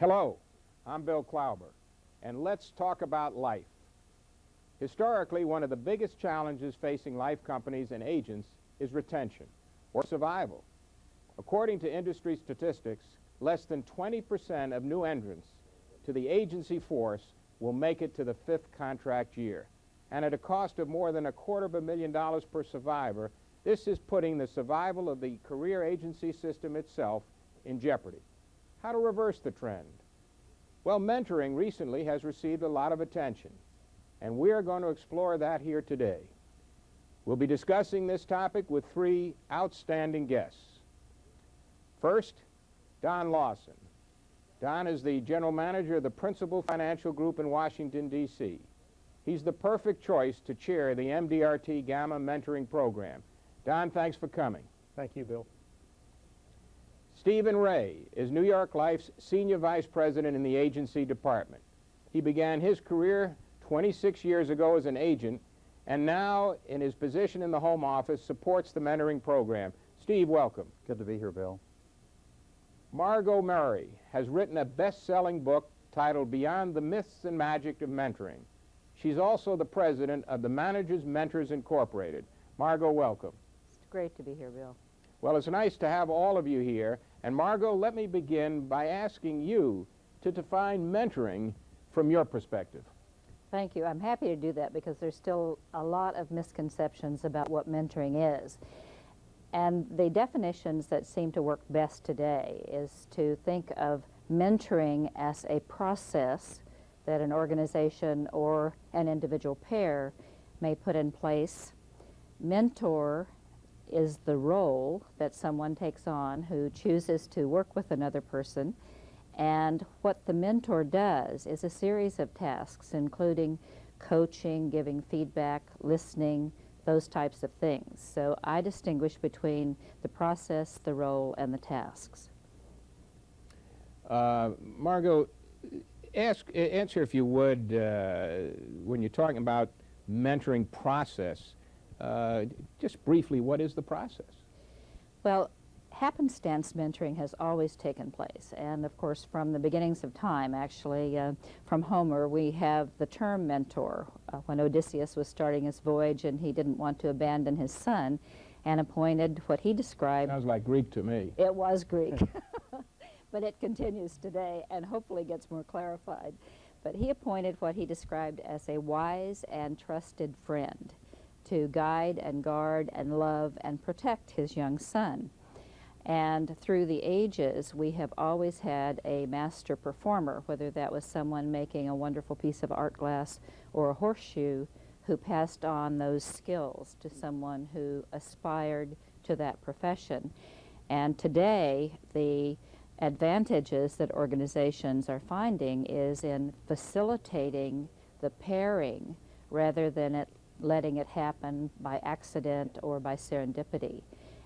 Hello, I'm Bill Klauber, and let's talk about life. Historically, one of the biggest challenges facing life companies and agents is retention, or survival. According to industry statistics, less than 20% of new entrants to the agency force will make it to the 5th contract year. And at a cost of more than $250,000 per survivor, this is putting the survival of the career agency system itself in jeopardy. How to reverse the trend? Well, mentoring recently has received a lot of attention, and we're going to explore that here today. We'll be discussing this topic with 3 outstanding guests. First, Don Lawson. Don is the general manager of the Principal Financial Group in Washington, D.C. He's the perfect choice to chair the MDRT GAMA mentoring program. Don, thanks for coming. Thank you, Bill. Stephen Ray is New York Life's Senior Vice President in the agency department. He began his career 26 years ago as an agent, and now, in his position in the home office, supports the mentoring program. Steve, welcome. Good to be here, Bill. Margo Murray has written a best-selling book titled Beyond the Myths and Magic of Mentoring. She's also the president of the Managers Mentors Incorporated. Margo, welcome. It's great to be here, Bill. Well, it's nice to have all of you here. And Margo, let me begin by asking you to define mentoring from your perspective. Thank you. I'm happy to do that because there's still a lot of misconceptions about what mentoring is. And the definitions that seem to work best today is to think of mentoring as a process that an organization or an individual pair may put in place. Mentor is the role that someone takes on who chooses to work with another person, and what the mentor does is a series of tasks, including coaching, giving feedback, listening, those types of things. So I distinguish between the process, the role, and the tasks. Margo, answer if you would, when you're talking about mentoring process, just briefly, what is the process? Well, happenstance mentoring has always taken place, and of course from the beginnings of time, actually, from Homer, we have the term mentor. When Odysseus was starting his voyage and he didn't want to abandon his son, and appointed what he described... Sounds like Greek to me. It was Greek, but it continues today and hopefully gets more clarified. But he appointed what he described as a wise and trusted friend to guide and guard and love and protect his young son. And through the ages, we have always had a master performer, whether that was someone making a wonderful piece of art glass or a horseshoe, who passed on those skills to someone who aspired to that profession. And today, the advantages that organizations are finding is in facilitating the pairing rather than letting it happen by accident or by serendipity.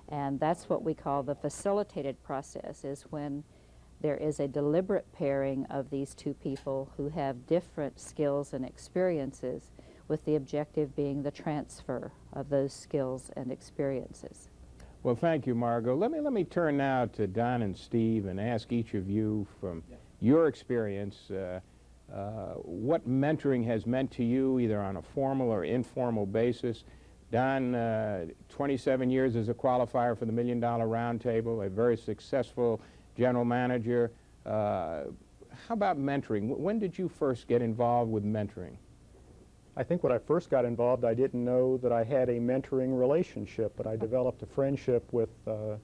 And that's what we call the facilitated process, is when there is a deliberate pairing of these two people who have different skills and experiences, with the objective being the transfer of those skills and experiences. Well, thank you, Margo. Let me turn now to Don and Steve and ask each of you from your experience what mentoring has meant to you, either on a formal or informal basis. Don, 27 years as a qualifier for the $1 Million Roundtable, a very successful general manager. How about mentoring? When did you first get involved with mentoring? I think when I first got involved, I didn't know that I had a mentoring relationship, but I developed a friendship with the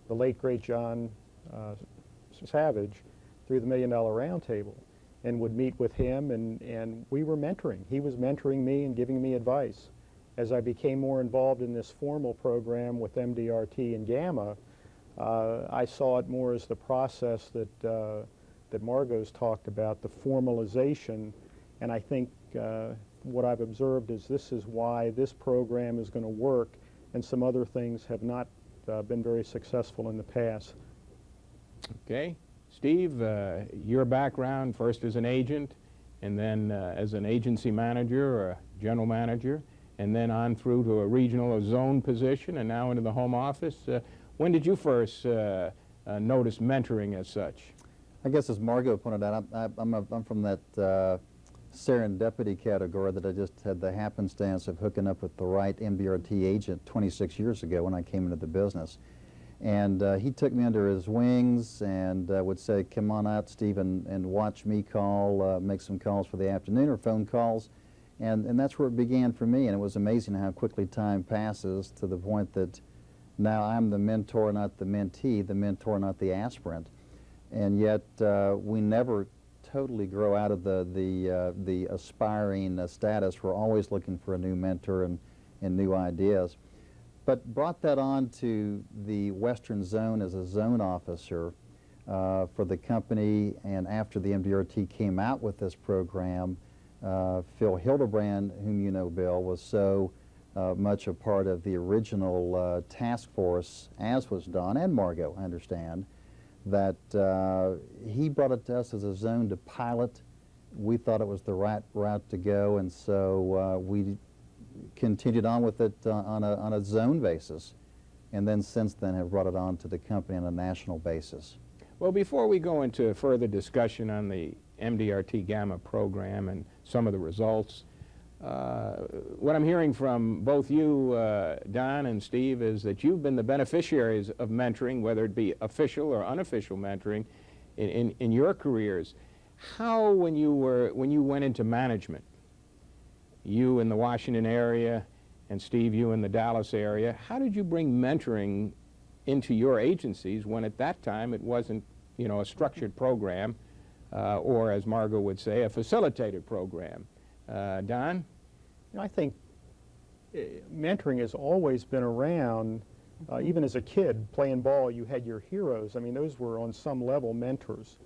late, great John Savage through the $1 Million Roundtable, and would meet with him, and we were mentoring. He was mentoring me and giving me advice. As I became more involved in this formal program with MDRT and GAMA, I saw it more as the process that Margo's talked about, the formalization, and I think what I've observed is this is why this program is going to work, and some other things have not been very successful in the past. Okay. Steve, your background first as an agent, and then as an agency manager or a general manager, and then on through to a regional or zone position, and now into the home office. When did you first notice mentoring as such? I guess as Margo pointed out, I'm from that serendipity category, that I just had the happenstance of hooking up with the right MDRT agent 26 years ago when I came into the business. And he took me under his wings and would say, come on out, Steve, and watch me call, make some calls for the afternoon or phone calls. And that's where it began for me. And it was amazing how quickly time passes, to the point that now I'm the mentor, not the mentee, the mentor, not the aspirant. And yet we never totally grow out of the aspiring status. We're always looking for a new mentor and new ideas. But brought that on to the Western Zone as a zone officer for the company, and after the MDRT came out with this program, Phil Hildebrand, whom you know, Bill, was so much a part of the original task force, as was Don and Margo, I understand, that he brought it to us as a zone to pilot. We thought it was the right route to go, and so we continued on with it on a zone basis, and then since then have brought it on to the company on a national basis. Well, before we go into further discussion on the MDRT GAMA program and some of the results, what I'm hearing from both you, Don and Steve, is that you've been the beneficiaries of mentoring, whether it be official or unofficial mentoring, in your careers. How, when you went into management, you in the Washington area and Steve, you in the Dallas area, how did you bring mentoring into your agencies when at that time it wasn't, you know, a structured program or, as Margo would say, a facilitated program? Don? You know, I think mentoring has always been around. Even as a kid playing ball, you had your heroes. I mean, those were on some level mentors.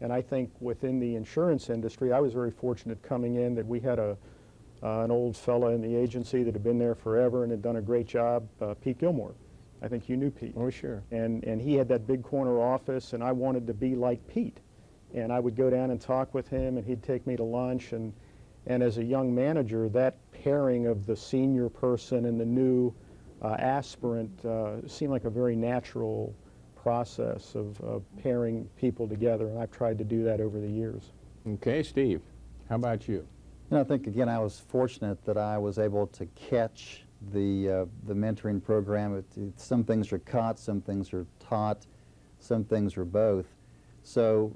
And I think within the insurance industry, I was very fortunate coming in that we had an old fella in the agency that had been there forever and had done a great job, Pete Gilmore. I think you knew Pete. Oh, sure. And he had that big corner office, and I wanted to be like Pete. And I would go down and talk with him, and he'd take me to lunch. And as a young manager, that pairing of the senior person and the new aspirant seemed like a very natural process of pairing people together. And I've tried to do that over the years. Okay, Steve, how about you? You know, I think, again, I was fortunate that I was able to catch the mentoring program. Some things are caught, some things are taught, some things are both. So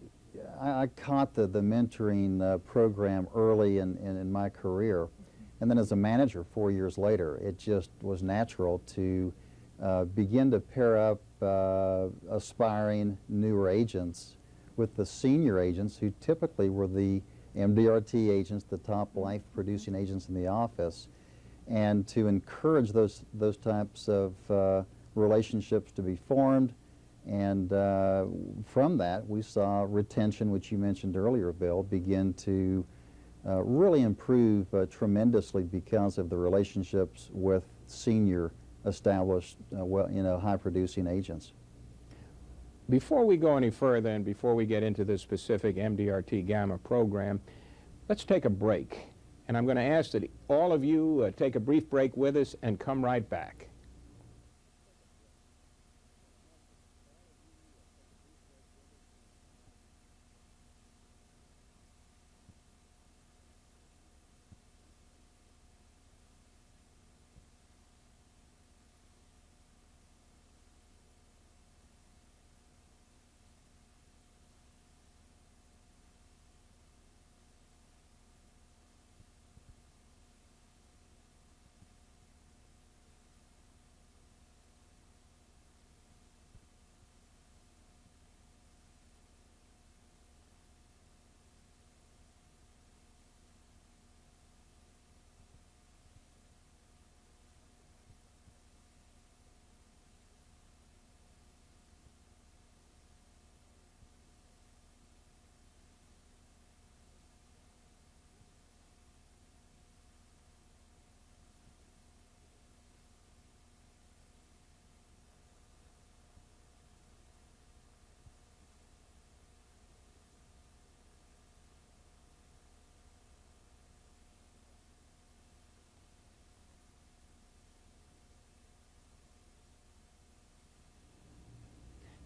I caught the mentoring program early in my career. And then as a manager 4 years later, it just was natural to begin to pair up aspiring newer agents with the senior agents, who typically were the MDRT agents, the top life-producing agents in the office, and to encourage those types of relationships to be formed. And from that, we saw retention, which you mentioned earlier, Bill, begin to really improve tremendously because of the relationships with senior, established, high-producing agents. Before we go any further and before we get into the specific MDRT GAMA program, let's take a break. And I'm going to ask that all of you take a brief break with us and come right back.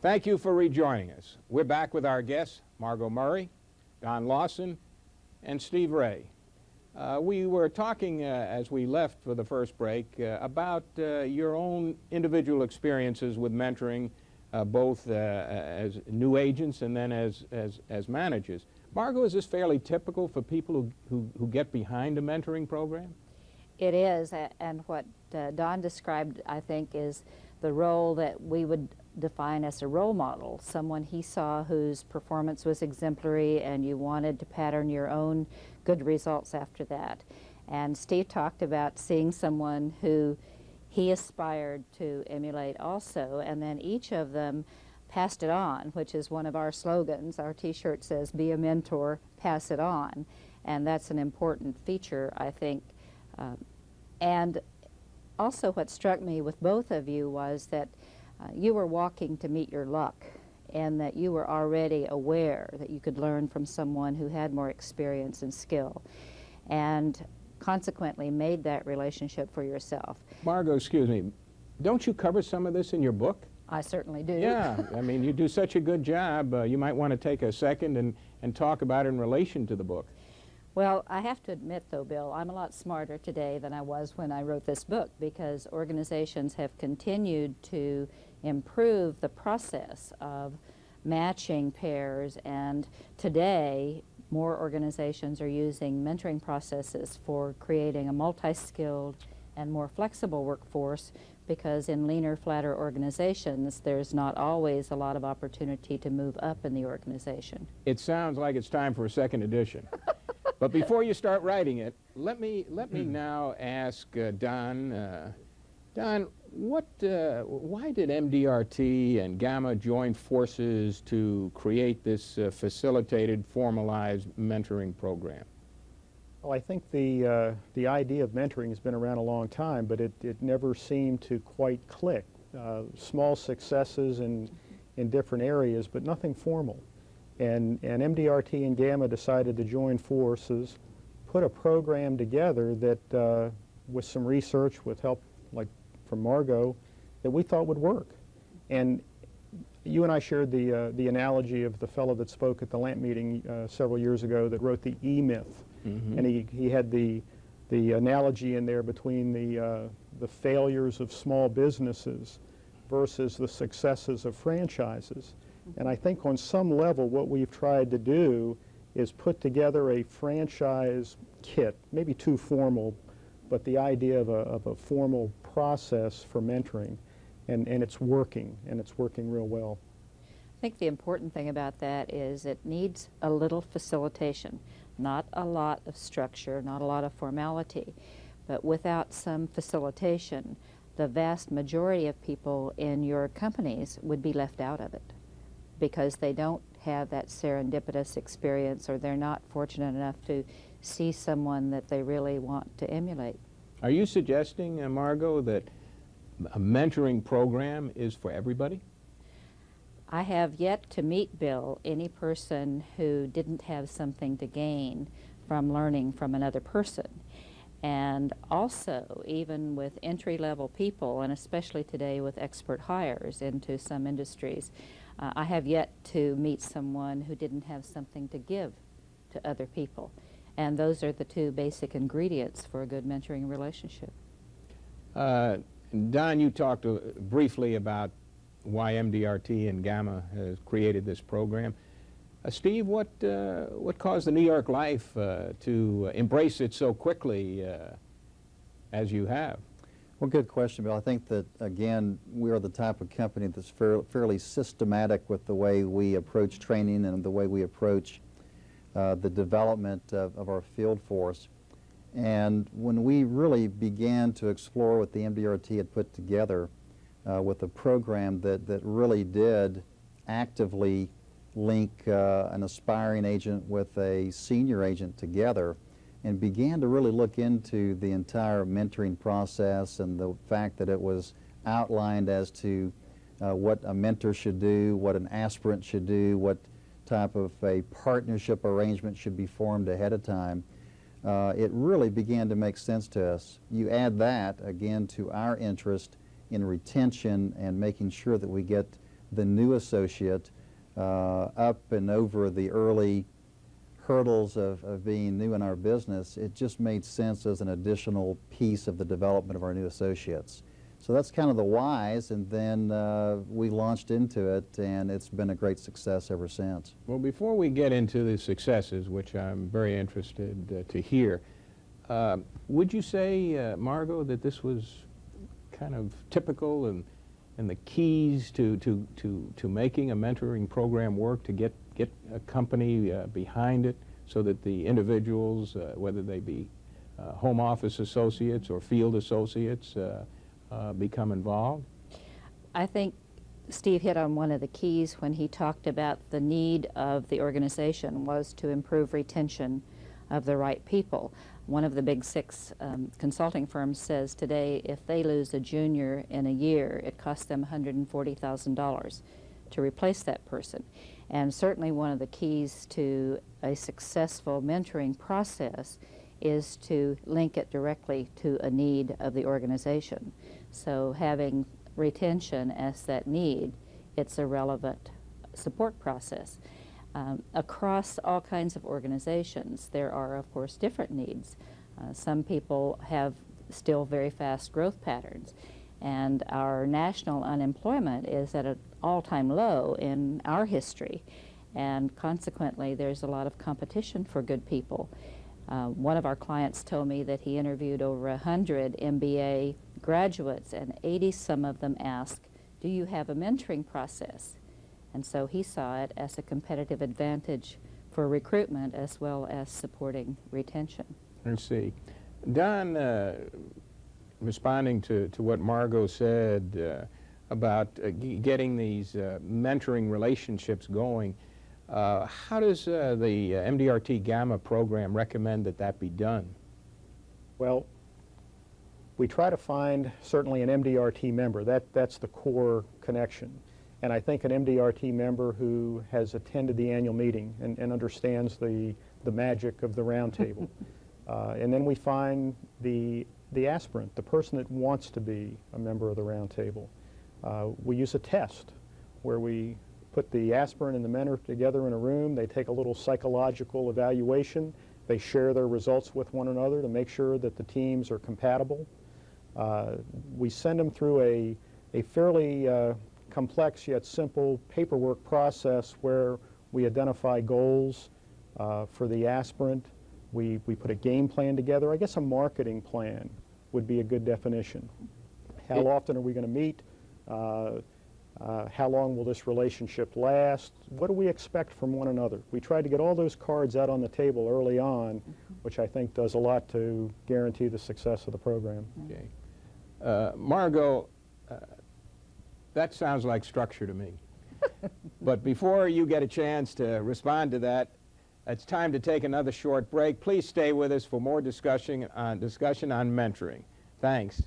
Thank you for rejoining us. We're back with our guests, Margo Murray, Don Lawson, and Steve Ray. We were talking as we left for the first break about your own individual experiences with mentoring, both as new agents and then as managers. Margo, is this fairly typical for people who get behind a mentoring program? It is, and what Don described, I think, is the role that we would define as a role model, someone he saw whose performance was exemplary and you wanted to pattern your own good results after that. And Steve talked about seeing someone who he aspired to emulate also, and then each of them passed it on, which is one of our slogans. Our t-shirt says, "Be a mentor, pass it on," and that's an important feature, I think. And also what struck me with both of you was that you were walking to meet your luck, and that you were already aware that you could learn from someone who had more experience and skill, and consequently made that relationship for yourself. Margo, excuse me, don't you cover some of this in your book? I certainly do. Yeah, I mean, you do such a good job. You might want to take a second and talk about it in relation to the book. Well, I have to admit, though, Bill, I'm a lot smarter today than I was when I wrote this book, because organizations have continued to improve the process of matching pairs, and today more organizations are using mentoring processes for creating a multi-skilled and more flexible workforce, because in leaner, flatter organizations, there's not always a lot of opportunity to move up in the organization. It sounds like it's time for a second edition. But before you start writing it, let me now ask Don. Don, why did MDRT and GAMA join forces to create this facilitated, formalized mentoring program? Well, I think the idea of mentoring has been around a long time, but it never seemed to quite click. Small successes in different areas, but nothing formal. And MDRT and GAMA decided to join forces, put a program together that, with some research, with help like from Margo, that we thought would work. And you and I shared the analogy of the fellow that spoke at the LAMP meeting several years ago that wrote the E-Myth. Mm-hmm. And he had the analogy in there between the failures of small businesses versus the successes of franchises. And I think on some level what we've tried to do is put together a franchise kit, maybe too formal, but the idea of a formal process for mentoring. And it's working real well. I think the important thing about that is it needs a little facilitation, not a lot of structure, not a lot of formality, but without some facilitation, the vast majority of people in your companies would be left out of it because they don't have that serendipitous experience, or they're not fortunate enough to see someone that they really want to emulate. Are you suggesting, Margo, that a mentoring program is for everybody? I have yet to meet, Bill, any person who didn't have something to gain from learning from another person. And also, even with entry-level people, and especially today with expert hires into some industries, I have yet to meet someone who didn't have something to give to other people. And those are the two basic ingredients for a good mentoring relationship. Don, you talked briefly about why MDRT and GAMA has created this program. Steve, what caused the New York Life to embrace it so quickly as you have? Well, good question, Bill. I think that, again, we are the type of company that's fairly systematic with the way we approach training and the way we approach the development of our field force. And when we really began to explore what the MDRT had put together with a program that really did actively link an aspiring agent with a senior agent together, and began to really look into the entire mentoring process and the fact that it was outlined as to what a mentor should do, what an aspirant should do, what type of a partnership arrangement should be formed ahead of time. It really began to make sense to us. You add that, again, to our interest in retention and making sure that we get the new associate up and over the early hurdles of being new in our business, it just made sense as an additional piece of the development of our new associates. So that's kind of the whys, and then we launched into it, and it's been a great success ever since. Well, before we get into the successes, which I'm very interested to hear, would you say, Margo, that this was kind of typical and the keys to making a mentoring program work, to get a company behind it so that the individuals, whether they be home office associates or field associates, become involved? I think Steve hit on one of the keys when he talked about the need of the organization was to improve retention of the right people. One of the big six consulting firms says today if they lose a junior in a year, it costs them $140,000 to replace that person. And certainly one of the keys to a successful mentoring process is to link it directly to a need of the organization. So having retention as that need, it's a relevant support process. Across all kinds of organizations, there are, of course, different needs. Some people have still very fast growth patterns, and our national unemployment is at an all-time low in our history, and consequently, there's a lot of competition for good people. One of our clients told me that he interviewed over 100 MBA graduates, and 80-some of them asked, "Do you have a mentoring process?" And so he saw it as a competitive advantage for recruitment as well as supporting retention. I see. Don, responding to what Margo said about getting these mentoring relationships going, how does the MDRT GAMA program recommend that be done? Well, we try to find certainly an MDRT member. That's the core connection. And I think an MDRT member who has attended the annual meeting and understands the magic of the round table. And then we find the aspirant, the person that wants to be a member of the round table. We use a test where we put the aspirant and the mentor together in a room. They take a little psychological evaluation. They share their results with one another to make sure that the teams are compatible. We send them through a fairly complex yet simple paperwork process where we identify goals for the aspirant. We put a game plan together. I guess a marketing plan would be a good definition. How often are we going to meet? How long will this relationship last? What do we expect from one another? We try to get all those cards out on the table early on, which I think does a lot to guarantee the success of the program. Okay. Margo, that sounds like structure to me. But before you get a chance to respond to that, it's time to take another short break. Please stay with us for more discussion on mentoring. Thanks.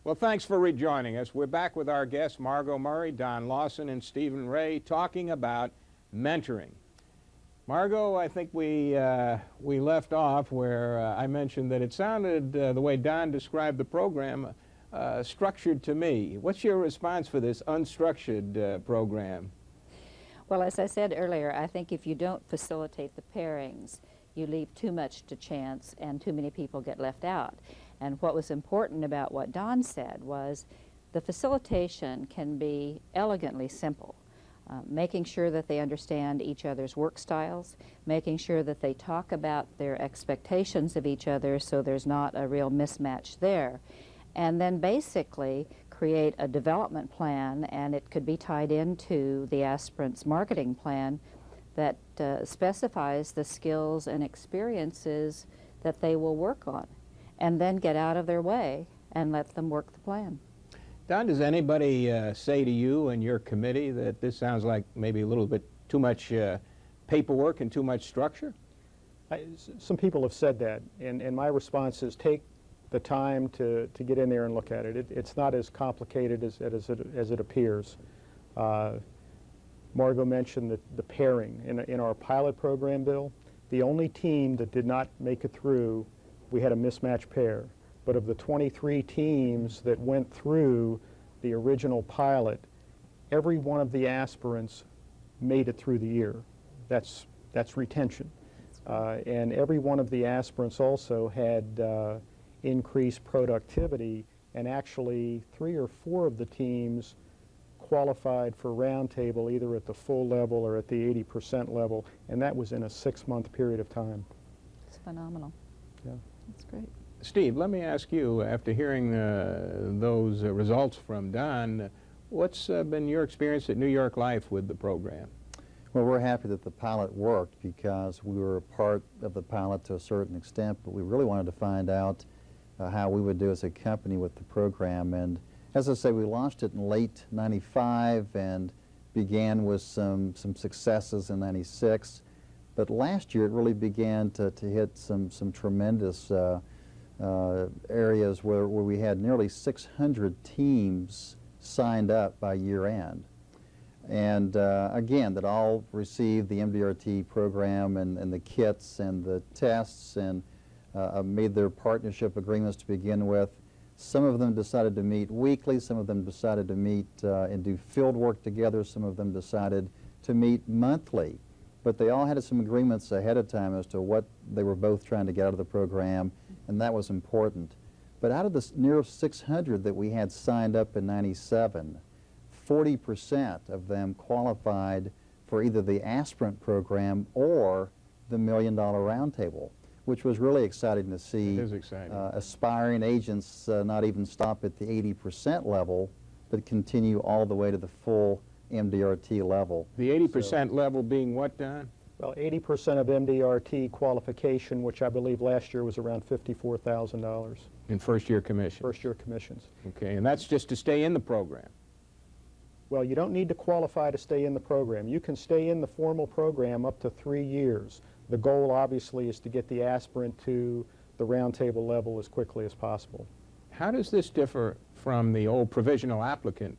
Well, thanks for rejoining us. We're back with our guests, Margo Murray, Don Lawson, and Stephen Ray, talking about mentoring. Margo, I think we left off where I mentioned that it sounded, the way Don described the program, structured to me. What's your response for this unstructured program? Well, as I said earlier, I think if you don't facilitate the pairings, you leave too much to chance and too many people get left out. And what was important about what Don said was the facilitation can be elegantly simple. Making sure that they understand each other's work styles, making sure that they talk about their expectations of each other so there's not a real mismatch there. And then basically create a development plan, and it could be tied into the aspirant's marketing plan that specifies the skills and experiences that they will work on, and then get out of their way and let them work the plan. Don, does anybody say to you and your committee that this sounds like maybe a little bit too much paperwork and too much structure? Some people have said that, and my response is take the time to get in there and look at it. It's not as complicated as it appears. Margo mentioned the pairing. In our pilot program, Bill, the only team that did not make it through, we had a mismatch pair. But of the 23 teams that went through the original pilot, every one of the aspirants made it through the year. That's retention. And every one of the aspirants also had increased productivity, and actually 3 or 4 of the teams qualified for roundtable either at the full level or at the 80% level, and that was in a 6-month period of time. It's phenomenal. Yeah. That's great. Steve, let me ask you, after hearing those results from Don, what's been your experience at New York Life with the program? Well, we're happy that the pilot worked because we were a part of the pilot to a certain extent, but we really wanted to find out how we would do as a company with the program. And as I say, we launched it in late '95 and began with some successes in '96. But last year it really began to hit some tremendous areas where we had nearly 600 teams signed up by year end. And again, that all received the MDRT program and the kits and the tests and made their partnership agreements to begin with. Some of them decided to meet weekly, some of them decided to meet and do field work together, some of them decided to meet monthly. But they all had some agreements ahead of time as to what they were both trying to get out of the program, and that was important. But out of the near 600 that we had signed up in '97, 40% of them qualified for either the aspirant program or the $1 Million Roundtable, which was really exciting to see. It is exciting. Aspiring agents not even stop at the 80% level, but continue all the way to the full MDRT level. The 80% level being what, Don? Well, 80% of MDRT qualification, which I believe last year was around $54,000. In first-year commission. First-year commissions. Okay, and that's just to stay in the program. Well, you don't need to qualify to stay in the program. You can stay in the formal program up to 3 years. The goal, obviously, is to get the aspirant to the roundtable level as quickly as possible. How does this differ from the old provisional applicant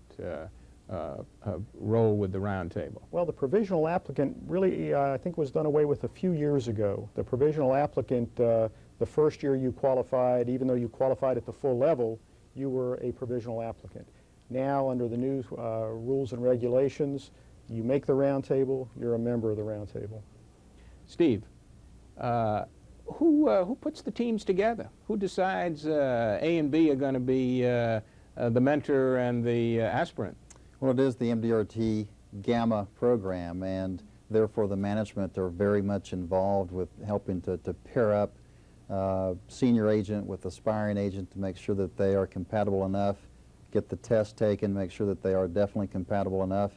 role with the roundtable? Well, the provisional applicant really, I think, was done away with a few years ago. The provisional applicant, the first year you qualified, even though you qualified at the full level, you were a provisional applicant. Now, under the new rules and regulations, you make the roundtable, you're a member of the roundtable. Steve, who puts the teams together? Who decides A and B are going to be the mentor and the aspirant? Well, it is the MDRT GAMA program, and therefore the management are very much involved with helping to pair up senior agent with aspiring agent to make sure that they are compatible enough, get the test taken, make sure that they are definitely compatible enough,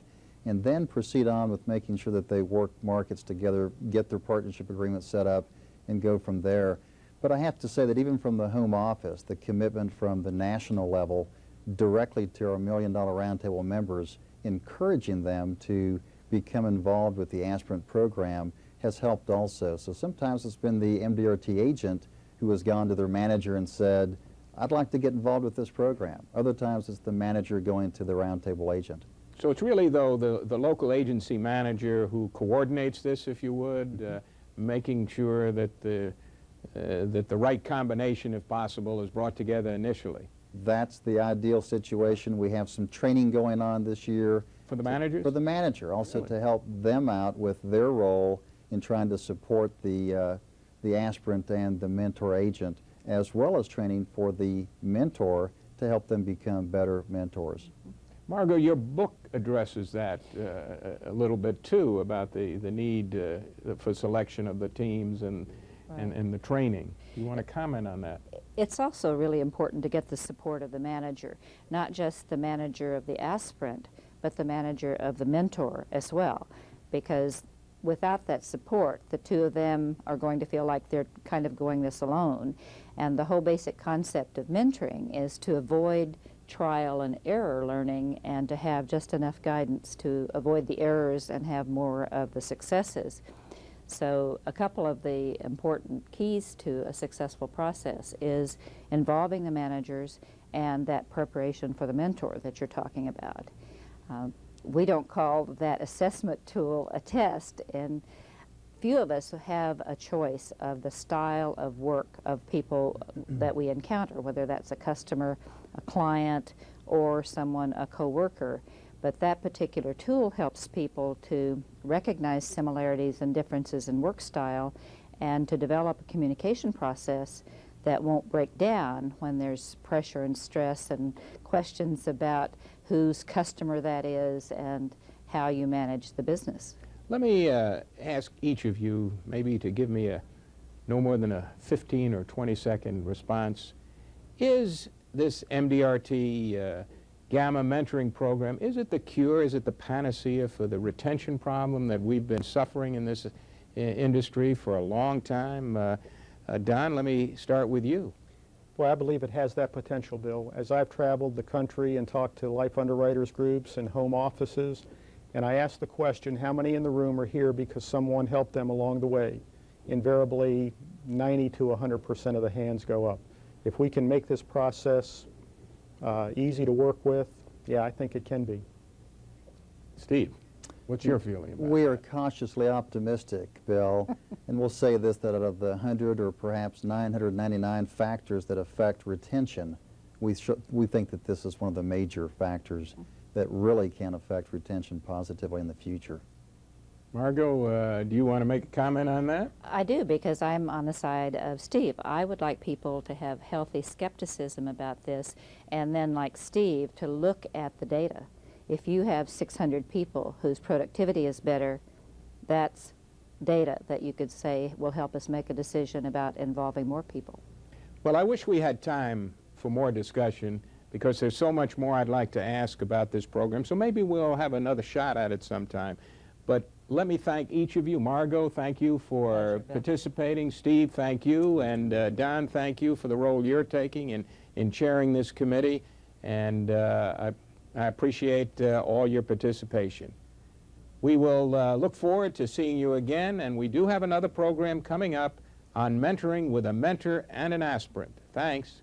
and then proceed on with making sure that they work markets together, get their partnership agreement set up, and go from there. But I have to say that even from the home office, the commitment from the national level directly to our $1 Million Roundtable members, encouraging them to become involved with the aspirant program has helped also. So sometimes it's been the MDRT agent who has gone to their manager and said, I'd like to get involved with this program. Other times it's the manager going to the roundtable agent. So it's really, though, the local agency manager who coordinates this, if you would, making sure that the right combination, if possible, is brought together initially. That's the ideal situation. We have some training going on this year For the managers? For the manager, also Really? to help them out with their role in trying to support the aspirant and the mentor agent, as well as training for the mentor to help them become better mentors. Margo, your book addresses that a little bit too, about the need for selection of the teams and the training. You want to comment on that? It's also really important to get the support of the manager, not just the manager of the aspirant, but the manager of the mentor as well, because without that support, the two of them are going to feel like they're kind of going this alone. And the whole basic concept of mentoring is to avoid trial and error learning and to have just enough guidance to avoid the errors and have more of the successes. So a couple of the important keys to a successful process is involving the managers and that preparation for the mentor that you're talking about. We don't call that assessment tool a test, and few of us have a choice of the style of work of people that we encounter, whether that's a customer, a client, or someone, a coworker. But that particular tool helps people to recognize similarities and differences in work style and to develop a communication process that won't break down when there's pressure and stress and questions about whose customer that is and how you manage the business. Let me ask each of you maybe to give me no more than a 15 or 20-second response. Is this MDRT GAMA mentoring program, is it the cure, is it the panacea for the retention problem that we've been suffering in this industry for a long time? Don, let me start with you. Well, I believe it has that potential, Bill. As I've traveled the country and talked to life underwriters groups and home offices, and I ask the question, how many in the room are here because someone helped them along the way? Invariably, 90 to 100% of the hands go up. If we can make this process easy to work with, yeah, I think it can be. Steve, what's your feeling about We are that? cautiously optimistic, Bill, and we'll say this, that out of the 100 or perhaps 999 factors that affect retention, we think that this is one of the major factors that really can affect retention positively in the future. Margo, do you want to make a comment on that? I do, because I'm on the side of Steve. I would like people to have healthy skepticism about this, and then, like Steve, to look at the data. If you have 600 people whose productivity is better, that's data that you could say will help us make a decision about involving more people. Well, I wish we had time for more discussion, because there's so much more I'd like to ask about this program, so maybe we'll have another shot at it sometime. But let me thank each of you. Margo, thank you for participating. Steve, thank you. And Don, thank you for the role you're taking in chairing this committee. And I appreciate all your participation. We will look forward to seeing you again, and we do have another program coming up on mentoring with a mentor and an aspirant. Thanks.